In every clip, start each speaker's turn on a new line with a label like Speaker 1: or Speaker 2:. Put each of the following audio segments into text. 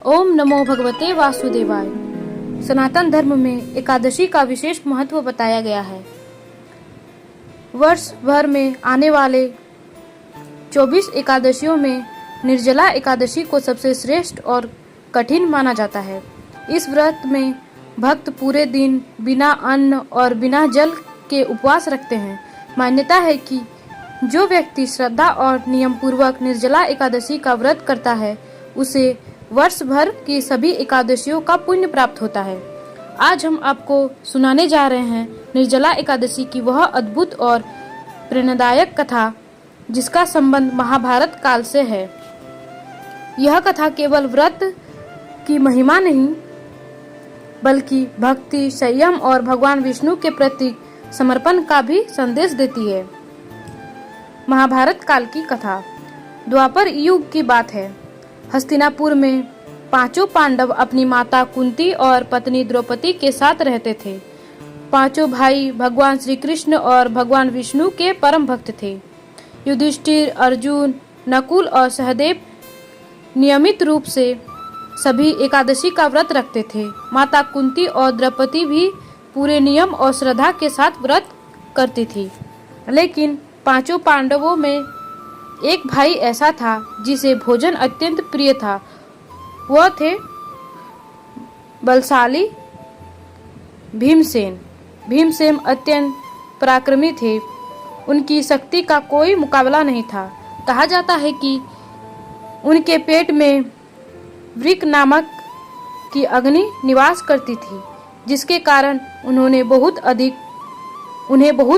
Speaker 1: ओम नमो भगवते वासुदेवाय। सनातन धर्म में एकादशी का विशेष महत्व बताया गया है। वर्ष भर में आने वाले 24 एकादशियों में निर्जला एकादशी को सबसे श्रेष्ठ और कठिन माना जाता है। इस व्रत में भक्त पूरे दिन बिना अन्न और बिना जल के उपवास रखते हैं। मान्यता है कि जो व्यक्ति श्रद्धा और नियम पूर्वक निर्जला एकादशी का व्रत करता है उसे वर्ष भर की सभी एकादशियों का पुण्य प्राप्त होता है। आज हम आपको सुनाने जा रहे हैं निर्जला एकादशी की वह अद्भुत और प्रेरणादायक कथा जिसका संबंध महाभारत काल से है। यह कथा केवल व्रत की महिमा नहीं बल्कि भक्ति, संयम और भगवान विष्णु के प्रति समर्पण का भी संदेश देती है। महाभारत काल की कथा द्वापर युग की बात है। हस्तिनापुर में पांचों पांडव अपनी माता कुंती और पत्नी द्रौपदी के साथ रहते थे। पांचों भाई भगवान श्री कृष्ण और भगवान विष्णु के परम भक्त थे। युधिष्ठिर, अर्जुन, नकुल और सहदेव नियमित रूप से सभी एकादशी का व्रत रखते थे। माता कुंती और द्रौपदी भी पूरे नियम और श्रद्धा के साथ व्रत करती थी। लेकिन पांचों पांडवों में एक भाई ऐसा था जिसे भोजन अत्यंत प्रिय था। वह थे बलशाली भीमसेन। भीमसेन अत्यंत पराक्रमी थे। उनकी शक्ति का कोई मुकाबला नहीं था। कहा जाता है कि उनके पेट में वृक नामक की अग्नि निवास करती थी, जिसके कारण उन्हें बहुत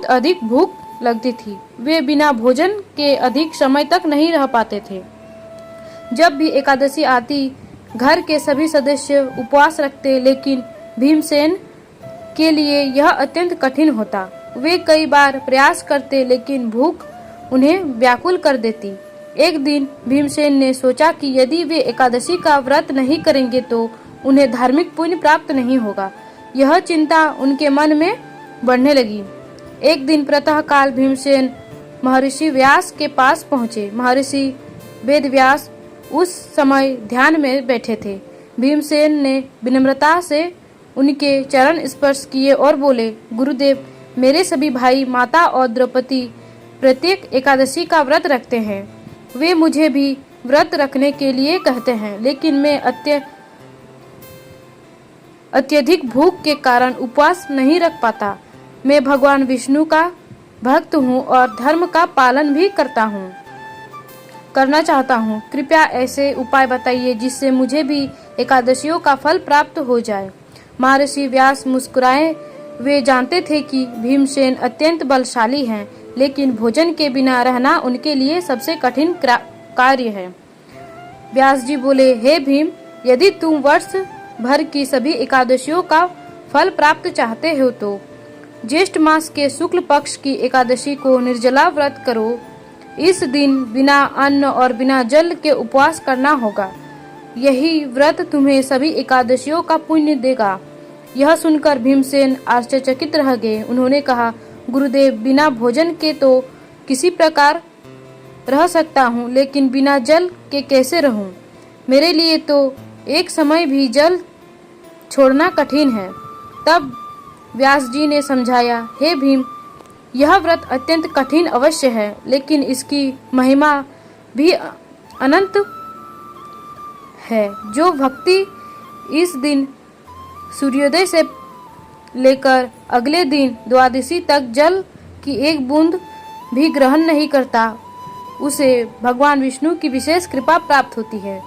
Speaker 1: अधिक भूख लगती थी। वे बिना भोजन के अधिक समय तक नहीं रह पाते थे। जब भी एकादशी आती घर के सभी सदस्य उपवास रखते, लेकिन भीमसेन के लिए यह अत्यंत कठिन होता। वे कई बार प्रयास करते लेकिन भूख उन्हें व्याकुल कर देती। एक दिन भीमसेन ने सोचा कि यदि वे एकादशी का व्रत नहीं करेंगे तो उन्हें धार्मिक पुण्य प्राप्त नहीं होगा। यह चिंता उनके मन में बढ़ने लगी। एक दिन प्रातः काल भीमसेन महर्षि व्यास के पास पहुँचे। महर्षि वेदव्यास उस समय ध्यान में बैठे थे। भीमसेन ने विनम्रता से उनके चरण स्पर्श किए और बोले, गुरुदेव, मेरे सभी भाई, माता और द्रौपदी प्रत्येक एकादशी का व्रत रखते हैं। वे मुझे भी व्रत रखने के लिए कहते हैं, लेकिन मैं अत्यधिक भूख के कारण उपवास नहीं रख पाता। मैं भगवान विष्णु का भक्त हूँ और धर्म का पालन भी करना चाहता हूँ। कृपया ऐसे उपाय बताइए जिससे मुझे भी एकादशियों का फल प्राप्त हो जाए। महर्षि व्यास मुस्कुराए। वे जानते थे कि भीमसेन अत्यंत बलशाली हैं, लेकिन भोजन के बिना रहना उनके लिए सबसे कठिन कार्य है। व्यास जी बोले, हे भीम, यदि तुम वर्ष भर की सभी एकादशियों का फल प्राप्त चाहते हो तो ज्येष्ठ मास के शुक्ल पक्ष की एकादशी को निर्जला व्रत करो। इस दिन बिना अन्न और बिना जल के उपवास करना होगा। यही व्रत तुम्हें सभी एकादशियों का पुण्य देगा। यह सुनकर भीमसेन आश्चर्यचकित रह गए। उन्होंने कहा, गुरुदेव, बिना भोजन के तो किसी प्रकार रह सकता हूँ, लेकिन बिना जल के कैसे रहूँ? मेरे लिए तो एक समय भी जल छोड़ना कठिन है। तब व्यास जी ने समझाया, हे भीम, यह व्रत अत्यंत कठिन अवश्य है, लेकिन इसकी महिमा भी अनंत है। जो भक्ति इस दिन सूर्योदय से लेकर अगले दिन द्वादशी तक जल की एक बूंद भी ग्रहण नहीं करता, उसे भगवान विष्णु की विशेष कृपा प्राप्त होती है।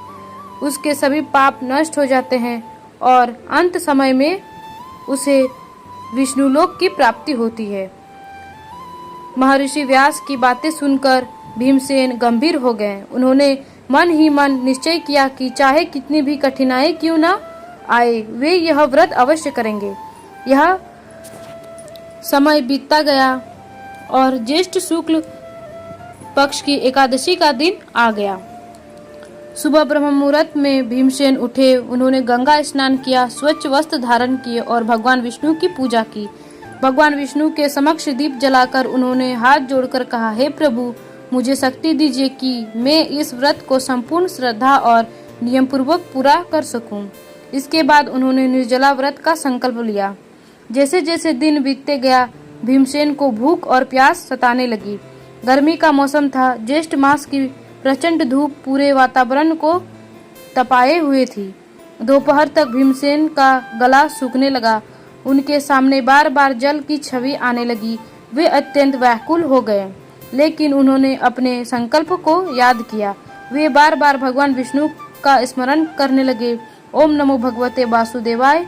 Speaker 1: उसके सभी पाप नष्ट हो जाते हैं और अंत समय में उसे विष्णुलोक की प्राप्ति होती है। महर्षि व्यास की बातें सुनकर भीमसेन गंभीर हो गए। उन्होंने मन ही मन निश्चय किया कि चाहे कितनी भी कठिनाई क्यों न आए, वे यह व्रत अवश्य करेंगे। यह समय बीतता गया और ज्येष्ठ शुक्ल पक्ष की एकादशी का दिन आ गया। सुबह ब्रह्म मुहूर्त में भीमसेन उठे। उन्होंने गंगा स्नान किया, स्वच्छ वस्त्र धारण किए और भगवान विष्णु की पूजा की। भगवान विष्णु के समक्ष दीप जलाकर उन्होंने हाथ जोड़कर कहा, हे प्रभु, मुझे शक्ति दीजिए कि मैं इस व्रत को संपूर्ण श्रद्धा और नियम पूर्वक पूरा कर सकूं। इसके बाद उन्होंने निर्जला व्रत का संकल्प लिया। जैसे जैसे दिन बीतते गया, भीमसेन को भूख और प्यास सताने लगी। गर्मी का मौसम था। ज्येष्ठ मास की प्रचंड धूप पूरे वातावरण को तपाए हुए थी। दोपहर तक भीमसेन का गला सूखने लगा। उनके सामने बार बार जल की छवि आने लगी। वे अत्यंत व्याकुल हो गए, लेकिन उन्होंने अपने संकल्प को याद किया। वे बार बार भगवान विष्णु का स्मरण करने लगे। ओम नमो भगवते वासुदेवाय।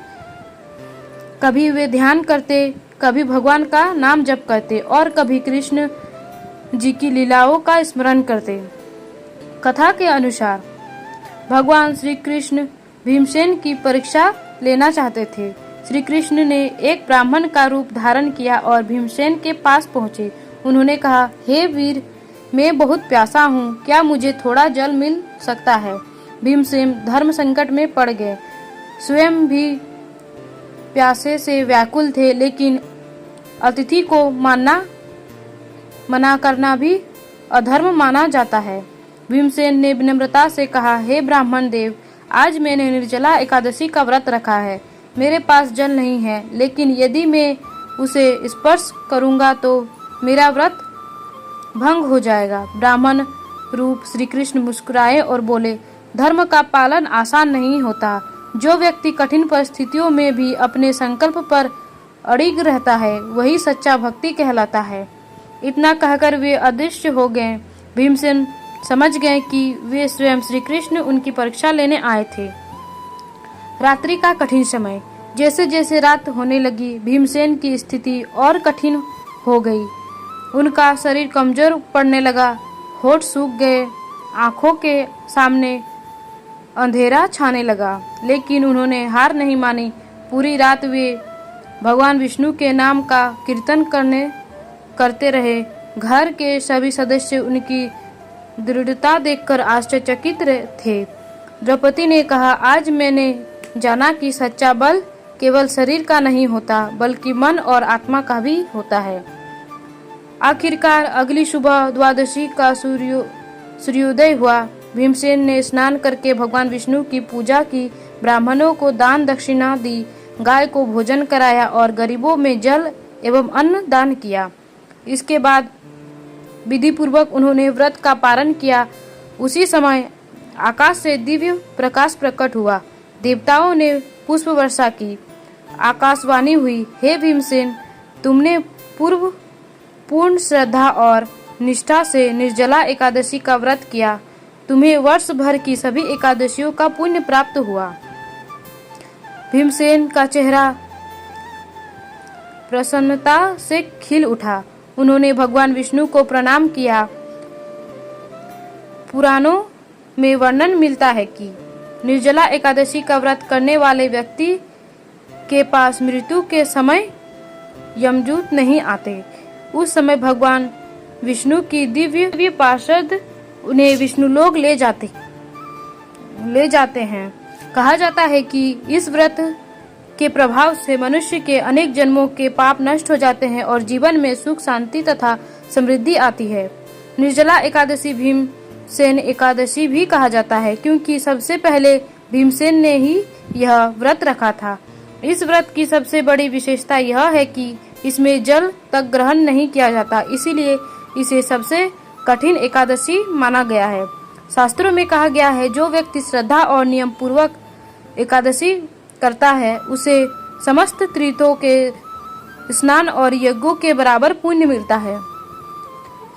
Speaker 1: कभी वे ध्यान करते, कभी भगवान का नाम जप करते और कभी कृष्ण जी की लीलाओं का स्मरण करते। कथा के अनुसार भगवान श्री कृष्ण भीमसेन की परीक्षा लेना चाहते थे। श्री कृष्ण ने एक ब्राह्मण का रूप धारण किया और भीमसेन के पास पहुँचे। उन्होंने कहा, हे वीर, मैं बहुत प्यासा हूँ, क्या मुझे थोड़ा जल मिल सकता है? भीमसेन धर्म संकट में पड़ गए। स्वयं भी प्यासे से व्याकुल थे, लेकिन अतिथि को मना करना भी अधर्म माना जाता है। भीमसेन ने विनम्रता से कहा, हे ब्राह्मण देव, आज मैंने निर्जला एकादशी का व्रत रखा है। मेरे पास जल नहीं है, लेकिन यदि मैं उसे स्पर्श करूंगा तो मेरा व्रत भंग हो जाएगा। ब्राह्मण रूप श्री कृष्ण मुस्कुराए और बोले, धर्म का पालन आसान नहीं होता। जो व्यक्ति कठिन परिस्थितियों में भी अपने संकल्प पर अड़िग रहता है, वही सच्चा भक्ति कहलाता है। इतना कहकर वे अदृश्य हो गए। भीमसेन समझ गए कि वे स्वयं श्री कृष्ण उनकी परीक्षा लेने आए थे। रात्रि का कठिन समय। जैसे जैसे रात होने लगी, भीमसेन की स्थिति और कठिन हो गई। उनका शरीर कमजोर पड़ने लगा, होठ सूख गए, आंखों के सामने अंधेरा छाने लगा, लेकिन उन्होंने हार नहीं मानी। पूरी रात वे भगवान विष्णु के नाम का कीर्तन करते रहे। घर के सभी सदस्य उनकी दृढ़ता देखकर आश्चर्यचकित थे। द्रौपदी ने कहा, आज मैंने जाना कि सच्चा बल केवल शरीर का नहीं होता, बल्कि मन और आत्मा का भी होता है। आखिरकार अगली सुबह द्वादशी का सूर्योदय हुआ। भीमसेन ने स्नान करके भगवान विष्णु की पूजा की, ब्राह्मणों को दान दक्षिणा दी, गाय को भोजन कराया और गरीबों में जल एवं अन्न दान किया। इसके बाद विधि पूर्वक उन्होंने व्रत का पारण किया। उसी समय आकाश से दिव्य प्रकाश प्रकट हुआ। देवताओं ने पुष्प वर्षा की। आकाशवाणी हुई, हे भीमसेन, तुमने पूर्ण श्रद्धा और निष्ठा से निर्जला एकादशी का व्रत किया। तुम्हें वर्ष भर की सभी एकादशियों का पुण्य प्राप्त हुआ। भीमसेन का चेहरा प्रसन्नता से खिल उठा। उन्होंने भगवान विष्णु को प्रणाम किया। पुराणों में वर्णन मिलता है कि निर्जला एकादशी का व्रत करने वाले व्यक्ति के पास मृत्यु के समय यमदूत नहीं आते। उस समय भगवान विष्णु की दिव्य पार्षद उन्हें विष्णुलोक ले जाते हैं। कहा जाता है कि इस व्रत के प्रभाव से मनुष्य के अनेक जन्मों के पाप नष्ट हो जाते हैं और जीवन में सुख, शांति तथा समृद्धि आती है। निर्जला एकादशी भीमसेन एकादशी भी कहा जाता है, क्योंकि सबसे पहले भीमसेन ने ही यह व्रत रखा था। इस व्रत की सबसे बड़ी विशेषता यह है कि इसमें जल तक ग्रहण नहीं किया जाता, इसीलिए इसे सबसे कठिन एकादशी माना गया है। शास्त्रों में कहा गया है, जो व्यक्ति श्रद्धा और नियम पूर्वक एकादशी करता है, उसे समस्त तीर्थों के स्नान और यज्ञों के बराबर पुण्य मिलता है।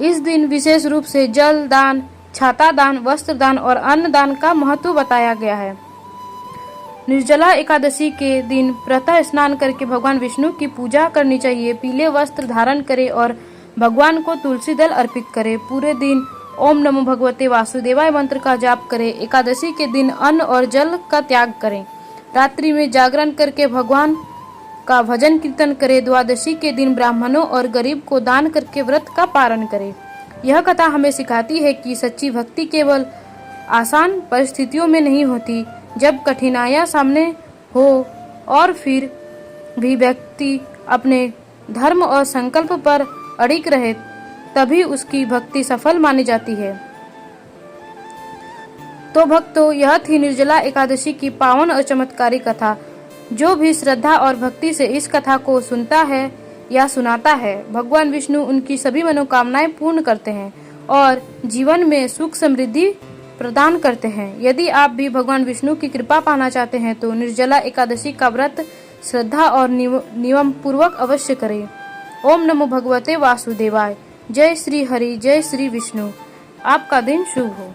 Speaker 1: इस दिन विशेष रूप से जल दान, छाता दान, वस्त्र दान और अन्न दान का महत्व बताया गया है। निर्जला एकादशी के दिन प्रातः स्नान करके भगवान विष्णु की पूजा करनी चाहिए। पीले वस्त्र धारण करें और भगवान को तुलसी दल अर्पित करें। पूरे दिन ओम नमो भगवते वासुदेवाय मंत्र का जाप करें। एकादशी के दिन अन्न और जल का त्याग करें। रात्रि में जागरण करके भगवान का भजन कीर्तन करें। द्वादशी के दिन ब्राह्मणों और गरीब को दान करके व्रत का पारण करें। यह कथा हमें सिखाती है कि सच्ची भक्ति केवल आसान परिस्थितियों में नहीं होती। जब कठिनाइयां सामने हो और फिर भी व्यक्ति अपने धर्म और संकल्प पर अड़िग रहे, तभी उसकी भक्ति सफल मानी जाती है। तो भक्तों, यह थी निर्जला एकादशी की पावन और चमत्कारी कथा। जो भी श्रद्धा और भक्ति से इस कथा को सुनता है या सुनाता है, भगवान विष्णु उनकी सभी मनोकामनाएं पूर्ण करते हैं और जीवन में सुख समृद्धि प्रदान करते हैं। यदि आप भी भगवान विष्णु की कृपा पाना चाहते हैं तो निर्जला एकादशी का व्रत श्रद्धा और नियम पूर्वक अवश्य करें। ओम नमो भगवते वासुदेवाय। जय श्री हरि, जय श्री विष्णु। आपका दिन शुभ हो।